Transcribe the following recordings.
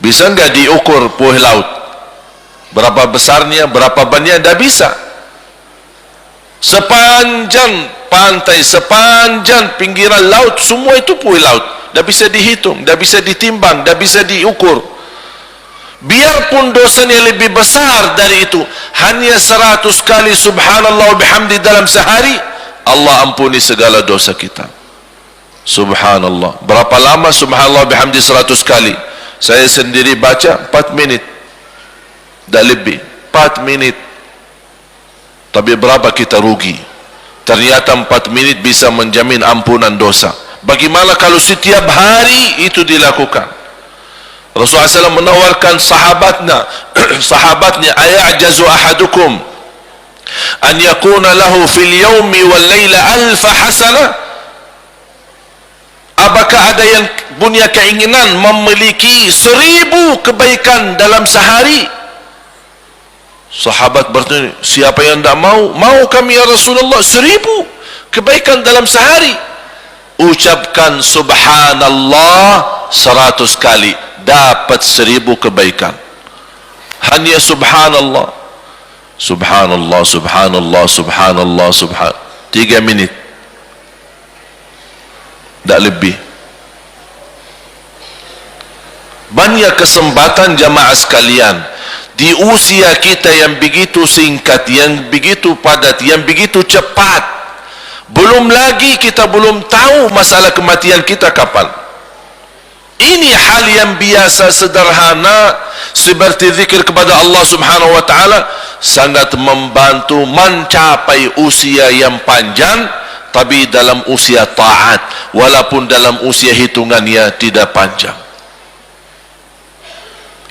Bisa enggak diukur puih laut? Berapa besarnya, berapa banyak? Tidak bisa. Sepanjang pantai, sepanjang pinggiran laut, semua itu puih laut. Tidak bisa dihitung, tidak bisa ditimbang, tidak bisa diukur. Biarpun dosanya lebih besar dari itu, hanya 100 kali subhanallah bihamdi dalam sehari, Allah ampuni segala dosa kita. Subhanallah. Berapa lama subhanallah bihamdi 100 kali? Saya sendiri baca 4 minit. Tak lebih 4 minit. Tapi berapa kita rugi? Ternyata 4 minit bisa menjamin ampunan dosa. Bagaimana kalau setiap hari itu dilakukan? Rasulullah SAW menawarkan sahabatnya, ayajazu ahadukum an yakuna lahu fil yawmi wal layla alfa hasanah. Apakah ada yang punya keinginan memiliki 1000 kebaikan dalam sehari? Sahabat bertanya, siapa yang tidak mau? Mau kami ya Rasulullah, 1000 kebaikan dalam sehari. Ucapkan subhanallah 100 kali, dapat 1000 kebaikan. Hanya subhanallah, subhanallah, subhanallah, subhanallah, subhanallah, 3 minit, tak lebih. Banyak kesempatan jamaah sekalian, di usia kita yang begitu singkat, yang begitu padat, yang begitu cepat, belum lagi kita belum tahu masalah kematian kita kapan. Ini hal yang biasa, sederhana, seperti zikir kepada Allah subhanahu wa ta'ala, sangat membantu mencapai usia yang panjang, tapi dalam usia taat, walaupun dalam usia hitungannya tidak panjang.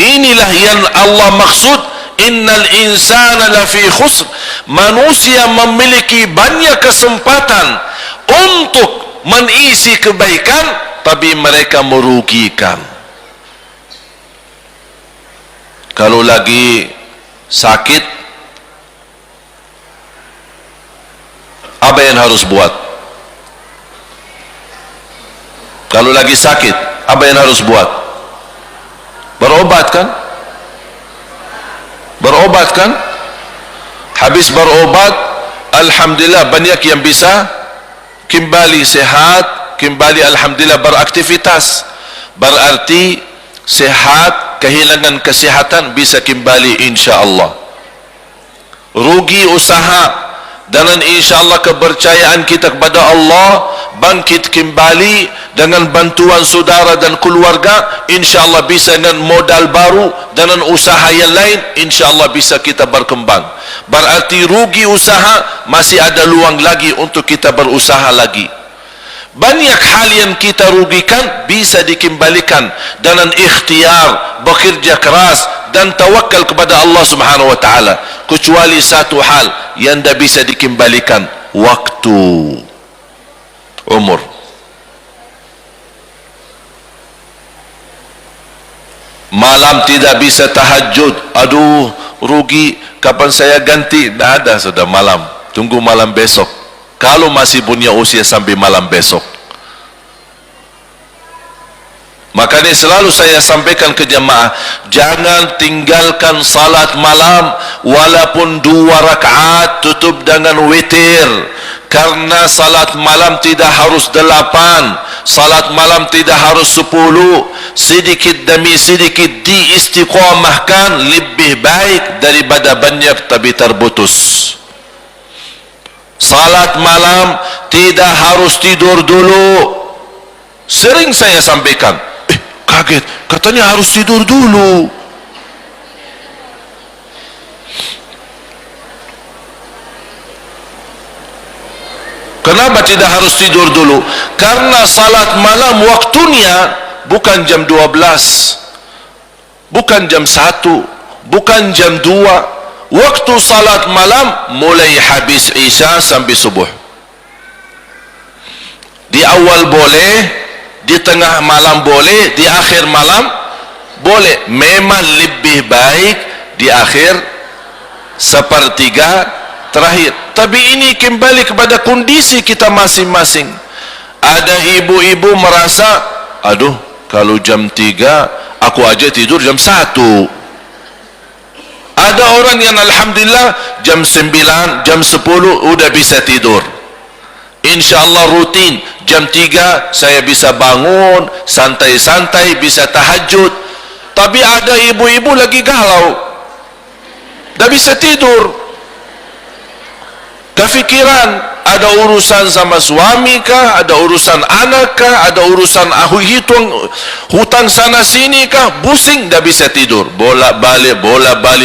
Inilah yang Allah maksud, innal insana lafi khusr. Manusia memiliki banyak kesempatan untuk mengisi kebaikan, tapi mereka merugikan. Kalau lagi sakit, apa yang harus buat? Kalau lagi sakit, apa yang harus buat? Berobat kan? Berobat kan? Habis berobat, alhamdulillah banyak yang bisa kembali sehat, kembali alhamdulillah beraktivitas. Berarti sehat, kehilangan kesehatan bisa kembali insya-Allah. Rugi usaha, dengan insya-Allah kepercayaan kita kepada Allah bangkit kembali dengan bantuan saudara dan keluarga, insya-Allah bisa dengan modal baru, dengan usaha yang lain, insya-Allah bisa kita berkembang. Berarti rugi usaha, masih ada luang lagi untuk kita berusaha lagi. Banyak hal yang kita rugikan bisa dikembalikan dengan ikhtiar, bekerja keras dan tawakal kepada Allah subhanahu wa ta'ala. Kecuali satu hal yang tidak bisa dikembalikan, waktu, umur. Malam tidak bisa tahajud, aduh rugi, kapan saya ganti? Tidak ada, sudah malam, tunggu malam besok. Kalau masih punya usia sampai malam besok. Makanya selalu saya sampaikan ke jemaah, jangan tinggalkan salat malam, walaupun 2 rakaat, tutup dengan witir. Karena salat malam tidak harus 8, salat malam tidak harus 10. Sedikit demi sedikit diistiqamahkan, lebih baik daripada banyak tapi terputus. Salat malam tidak harus tidur dulu. Sering saya sampaikan, kaget, katanya harus tidur dulu. Kenapa tidak harus tidur dulu? Karena salat malam waktunya bukan jam 12, bukan jam 1, bukan jam 2. Waktu salat malam mulai habis isya sampai subuh. Di awal boleh, di tengah malam boleh, di akhir malam boleh. Memang lebih baik di akhir sepertiga terakhir. Tapi ini kembali kepada kondisi kita masing-masing. Ada ibu-ibu merasa, aduh kalau jam 3 Aku aja tidur jam 1. Ada orang yang alhamdulillah jam 9, jam 10 udah bisa tidur. InsyaAllah rutin jam 3 saya bisa bangun santai-santai, bisa tahajud. Tapi ada ibu-ibu lagi galau, dah bisa tidur, kefikiran ada urusan sama suami kah, ada urusan anak kah, ada urusan hutang sana sini kah, pusing, dah bisa tidur. Bolak-balik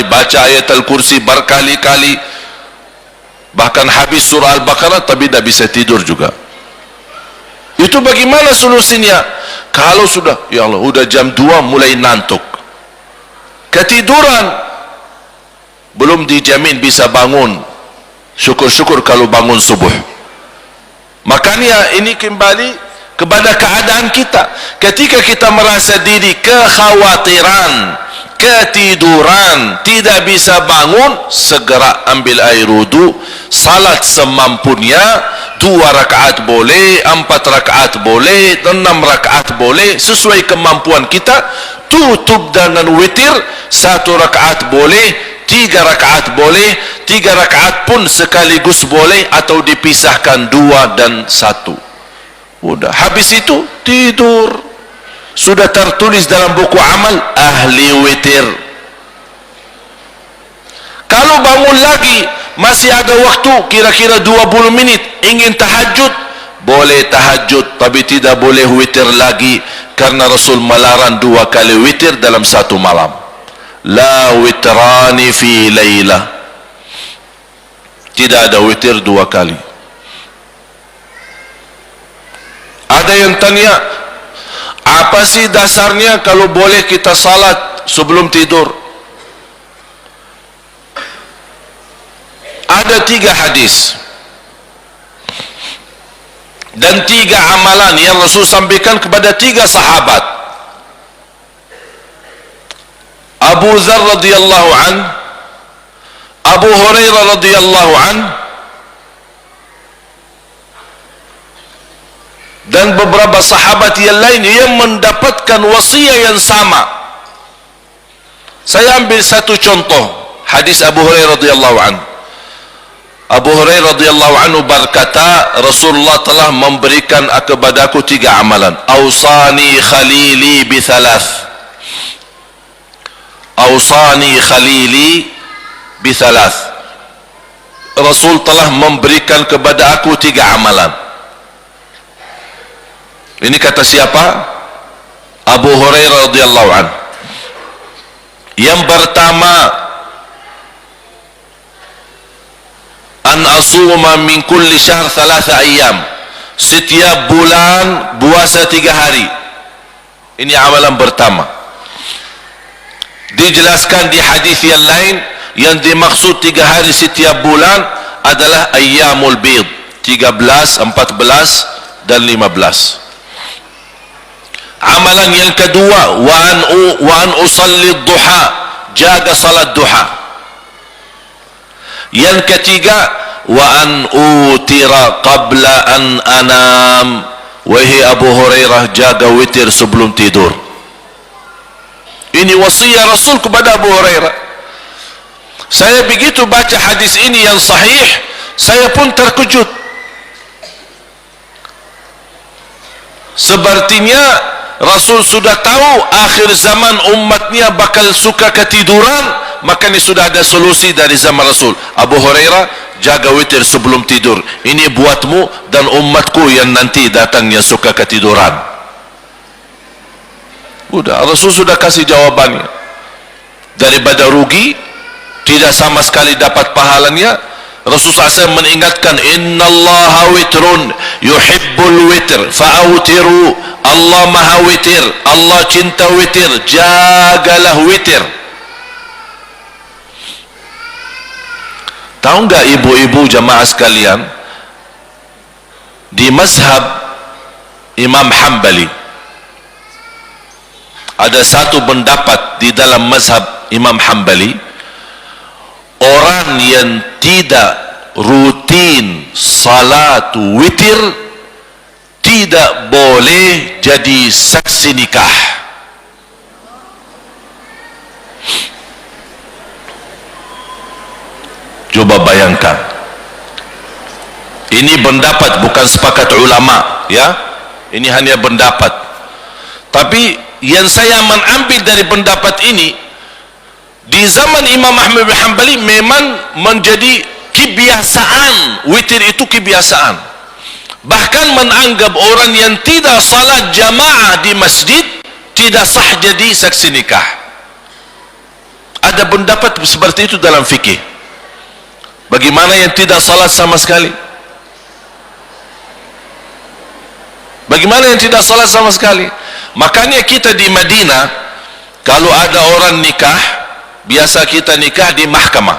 baca ayat Al-Kursi berkali-kali, bahkan habis surah Al-Baqarah, tapi dah bisa tidur juga. Itu bagaimana solusinya? Kalau sudah, ya Allah, udah jam 2 mulai nantuk, ketiduran, belum dijamin bisa bangun. Syukur-syukur kalau bangun subuh. Makanya ini kembali kepada keadaan kita. Ketika kita merasa diri kekhawatiran, ketiduran, tidak bisa bangun, segera ambil air wudu, salat semampunya, 2 rakaat boleh, 4 rakaat boleh, 6 rakaat boleh, sesuai kemampuan kita. Tutup dengan witir, 1 rakaat boleh, 3 rakaat boleh, 3 rakaat pun sekaligus boleh, atau dipisahkan 2 dan 1. Udah, habis itu tidur. Sudah tertulis dalam buku amal ahli witir. Kalau bangun lagi masih ada waktu kira-kira 20 menit ingin tahajud, boleh tahajud, tapi tidak boleh witir lagi, karena Rasul melarang 2 kali witir dalam 1 malam. La witrani fi layla, tidak ada witir 2 kali. Ada yang tanya, apa sih dasarnya kalau boleh kita salat sebelum tidur? Ada 3 hadis dan 3 amalan yang Rasul sampaikan kepada 3 sahabat. Abu Dzar radhiyallahu an, Abu Hurairah radhiyallahu an, dan beberapa sahabat yang lain yang mendapatkan wasiat yang sama. Saya ambil satu contoh hadis Abu Hurairah radhiyallahu an. Abu Hurairah radhiyallahu anhu berkata, Rasulullah telah memberikan kepadaku 3 amalan. Ausani khalili bi 3. Ausani khalili bi 3. Rasul telah memberikan kepada aku 3 amalan. Ini kata siapa? Abu Hurairah radhiyallahu an. Yang pertama, an asuma min kulli syahr 3 ayyam. Setiap bulan puasa 3 hari. Ini amalan pertama. Dijelaskan di hadis yang lain, yang dimaksud 3 hari setiap bulan adalah ayyamul bid, 13, 14 dan 15. Amalan yang kedua, wa an usalli duha, jaga salat duha. Yang ketiga, wa an utira qabla an anam. Wahai Abu Hurairah, jaga witir sebelum tidur. Ini wasiat Rasul kepada Abu Hurairah. Saya begitu baca hadis ini yang sahih, saya pun terkejut. Sepertinya Rasul sudah tahu akhir zaman umatnya bakal suka ketiduran, makanya sudah ada solusi dari zaman Rasul. Abu Hurairah, jaga witir sebelum tidur. Ini buatmu dan umatku yang nanti datangnya suka ketiduran. Udah, Rasul sudah kasih jawabannya. Daripada rugi, tidak sama sekali dapat pahalanya, Rasul SAW mengingatkan, innallaha witrun yuhibbul witr fa'awtiru. Allah maha witir, Allah cinta witir, jagalah witir. Tahu enggak ibu-ibu jamaah sekalian, di mazhab Imam Hambali ada satu pendapat di dalam mazhab Imam Hambali, orang yang tidak rutin salat witir tidak boleh jadi saksi nikah. Coba bayangkan. Ini pendapat, bukan sepakat ulama, ya. Ini hanya pendapat. Tapi yang saya mengambil dari pendapat ini, di zaman Imam Ahmad bin Hanbali memang menjadi kebiasaan, witir itu kebiasaan. Bahkan menganggap orang yang tidak salat jamaah di masjid tidak sah jadi saksi nikah. Ada pendapat seperti itu dalam fikih. Bagaimana yang tidak salat sama sekali? Bagaimana yang tidak salat sama sekali? Makanya kita di Madinah, kalau ada orang nikah, biasa kita nikah di mahkamah,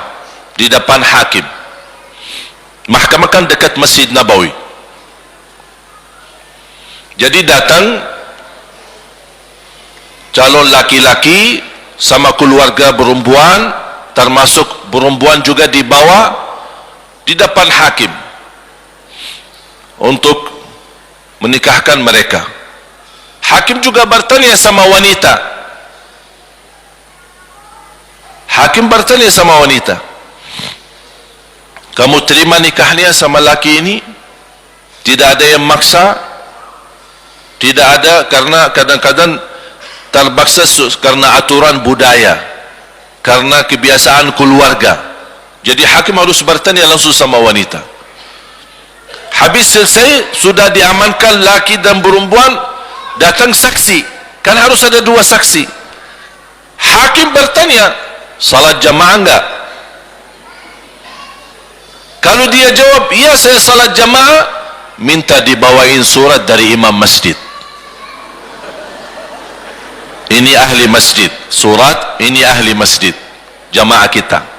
di depan hakim. Mahkamah kan dekat Masjid Nabawi. Jadi datang calon laki-laki sama keluarga perempuan, termasuk perempuan juga dibawa di depan hakim untuk menikahkan mereka. Hakim juga bertanya sama wanita. Hakim bertanya sama wanita, kamu terima nikahnya sama laki ini? Tidak ada yang maksa? Tidak ada, karena kadang-kadang terpaksa karena aturan budaya, karena kebiasaan keluarga. Jadi hakim harus bertanya langsung sama wanita. Habis selesai, sudah diamankan laki dan perempuan, datang saksi. Kan harus ada dua saksi. Hakim bertanya, salat jamaah enggak? Kalau dia jawab, iya saya salat jamaah, minta dibawain surat dari imam masjid. Ini ahli masjid, surat ini ahli masjid, jamaah kita.